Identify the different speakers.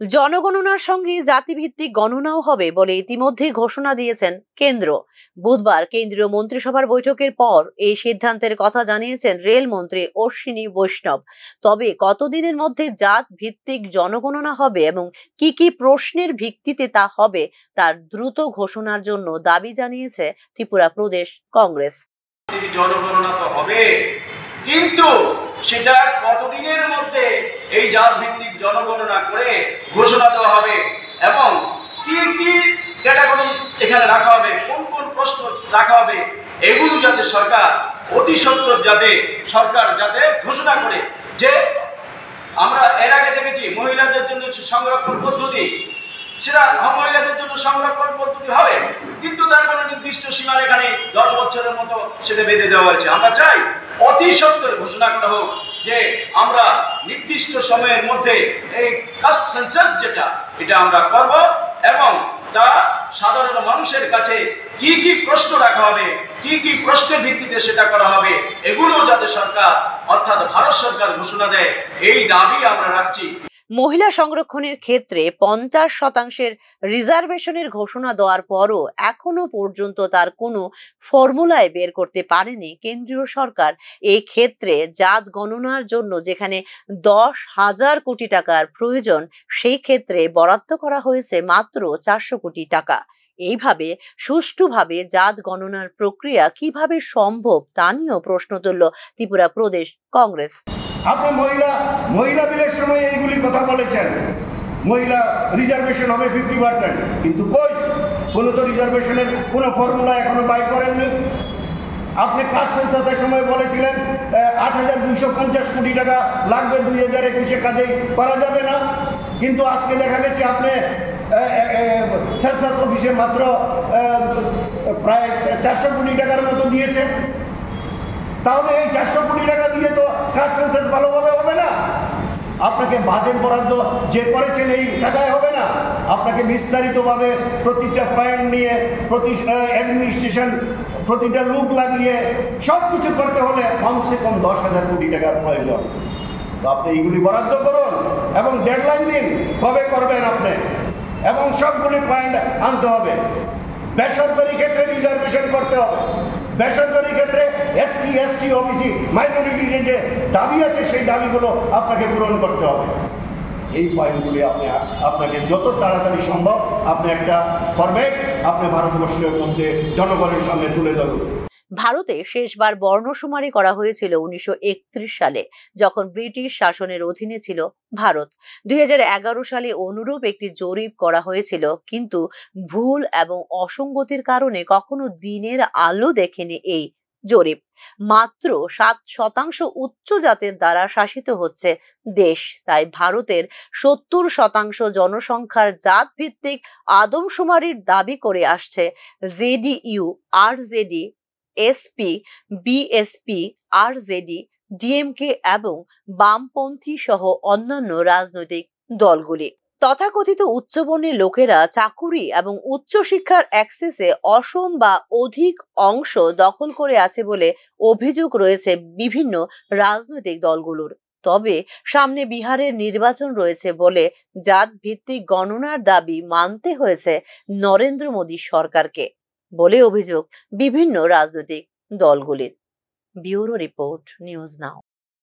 Speaker 1: জনগণনার সঙ্গে জাতিভিত্তিক গণনাও হবে বলে ইতিমধ্যে ঘোষণা দিয়েছেন কেন্দ্র। বুধবার কেন্দ্রীয় মন্ত্রিসভার বৈঠকের পর এই সিদ্ধান্তের কথা জানিয়েছেন রেলমন্ত্রী অশ্বিনী বৈষ্ণব। তবে কতদিনের মধ্যে জাত ভিত্তিক জনগণনা হবে এবং কি কি প্রশ্নের ভিত্তিতে তা হবে তার দ্রুত ঘোষণার জন্য দাবি জানিয়েছে ত্রিপুরা প্রদেশ কংগ্রেস।
Speaker 2: জনগণনা তো হবে, কিন্তু সেটা কতদিনের মধ্যে এই জাত ভিত্তিক জনগণনা করে ঘোষণা দেওয়া হবে এবং কি কি ক্যাটাগরি এখানে রাখা হবে, কোন কোন প্রশ্ন রাখা হবে, এগুলো যাতে সরকার অতি সত্বর যাতে ঘোষণা করে। যে আমরা এর আগে দেখেছি মহিলাদের জন্য সংরক্ষণ পদ্ধতি, সেটা মহিলাদের জন্য সংরক্ষণ পদ্ধতি হবে, কিন্তু তার কোনো নির্দিষ্ট সীমারেখা নেই, 10 বছরের মতো সেটা বেঁধে দেওয়া হয়েছে। আমরা চাই অতি সত্বর ঘোষণা করা হোক যে আমরা নির্দিষ্ট সময়ের মধ্যে এই কাস্ট সেন্সাস এটা আমরা করব এবং তা সাধারণ মানুষের কাছে কি কি প্রশ্ন রাখা হবে, কি কি প্রশ্নের ভিত্তিতে সেটা করা হবে, এগুলো যাতে সরকার অর্থাৎ ভারত সরকার ঘোষণা দেয়, এই দাবি আমরা রাখছি।
Speaker 1: মহিলা সংরক্ষণের ক্ষেত্রে 50% রিজার্ভেশনের ঘোষণা দেওয়ার পরও এখনো পর্যন্ত তার কোনো ফর্মুলায় বের করতে পারেনি কেন্দ্রীয় সরকার। এই ক্ষেত্রে জাত গণনার জন্য যেখানে 10,000 কোটি টাকার প্রয়োজন, সেই ক্ষেত্রে বরাদ্দ করা হয়েছে মাত্র 400 কোটি টাকা। এইভাবে সুষ্ঠুভাবে জাত গণনার প্রক্রিয়া কিভাবে সম্ভব তা নিয়েও প্রশ্ন তুলল ত্রিপুরা প্রদেশ কংগ্রেস।
Speaker 3: আপনি মহিলা বিলের সময় এইগুলি কথা বলেছেন, মহিলা রিজার্ভেশন হবে 50%, কিন্তু কই কোনো তো রিজার্ভেশনের কোনো ফর্মুলা এখনো বাই করেননি। আপনি কাস্ট সেন্সাসের সময় বলেছিলেন 8,250 কোটি টাকা লাগবে 2021-এ, কাজেই করা যাবে না, কিন্তু আজকে দেখা গেছে আপনি সেন্সাস অফিসে মাত্র প্রায় 400 কোটি টাকার মতো দিয়েছে। তাহলে এই 400 কোটি টাকা দিয়ে তো কাস্ট সেন্সাস ভালোভাবে হবে না। আপনাকে বাজেট বরাদ্দ যে করেছেন এই টাকায় হবে না। আপনাকে বিস্তারিতভাবে প্রতিটা পয়েন্ট নিয়ে প্রতি অ্যাডমিনিস্ট্রেশন প্রতিটা লুক লাগিয়ে সব কিছু করতে হলে কমসে কম 10,000 কোটি টাকার প্রয়োজন। তো আপনি এইগুলি বরাদ্দ করুন এবং ডেডলাইন দিন কবে করবেন আপনি, এবং সবগুলি পয়েন্ট আনতে হবে। বেসরকারি ক্ষেত্রে রিজার্ভেশন করতে হবে, বেসরকারি ক্ষেত্রে SC, ST, OBC মাইনরিটির যে দাবি আছে সেই দাবিগুলো আপনাকে পূরণ করতে হবে। এই পয়েন্টগুলি আপনাকে যত তাড়াতাড়ি সম্ভব আপনি একটা ফরম্যাট আপনি ভারতবর্ষের মধ্যে জনগণের সামনে তুলে ধরুন।
Speaker 1: ভারতে শেষবার বর্ণশুমারি করা হয়েছিল 1931 সালে, যখন ব্রিটিশ শাসনের অধীনে ছিল ভারত। 2011 সালে অনুরূপ একটি জরিপ করা হয়েছিল, কিন্তু ভুল এবং অসঙ্গতির কারণে কখনো দিনের আলো দেখেনি এই জরিপ। মাত্র 7% উচ্চ জাতের দ্বারা শাসিত হচ্ছে দেশ। তাই ভারতের 70% জনসংখ্যার জাত ভিত্তিক আদমশুমারির দাবি করে আসছে JDU, RJD, SP, BSP, RJD, DMK এবং বামপন্থী সহ অন্যান্য রাজনৈতিক দলগুলি। তথাকথিত উচ্চবর্ণের লোকেরা চাকুরি এবং উচ্চশিক্ষার অ্যাক্সেসে অসম বা অধিক অংশ দখল করে আছে বলে অভিযোগ রয়েছে বিভিন্ন রাজনৈতিক দলগুলোর। তবে সামনে বিহারের নির্বাচন রয়েছে বলে জাত ভিত্তিক গণনার দাবি মানতে হয়েছে নরেন্দ্র মোদী সরকারকে বলে অভিযোগ বিভিন্ন রাজনৈতিক দলগুলির। Bureau report, news now.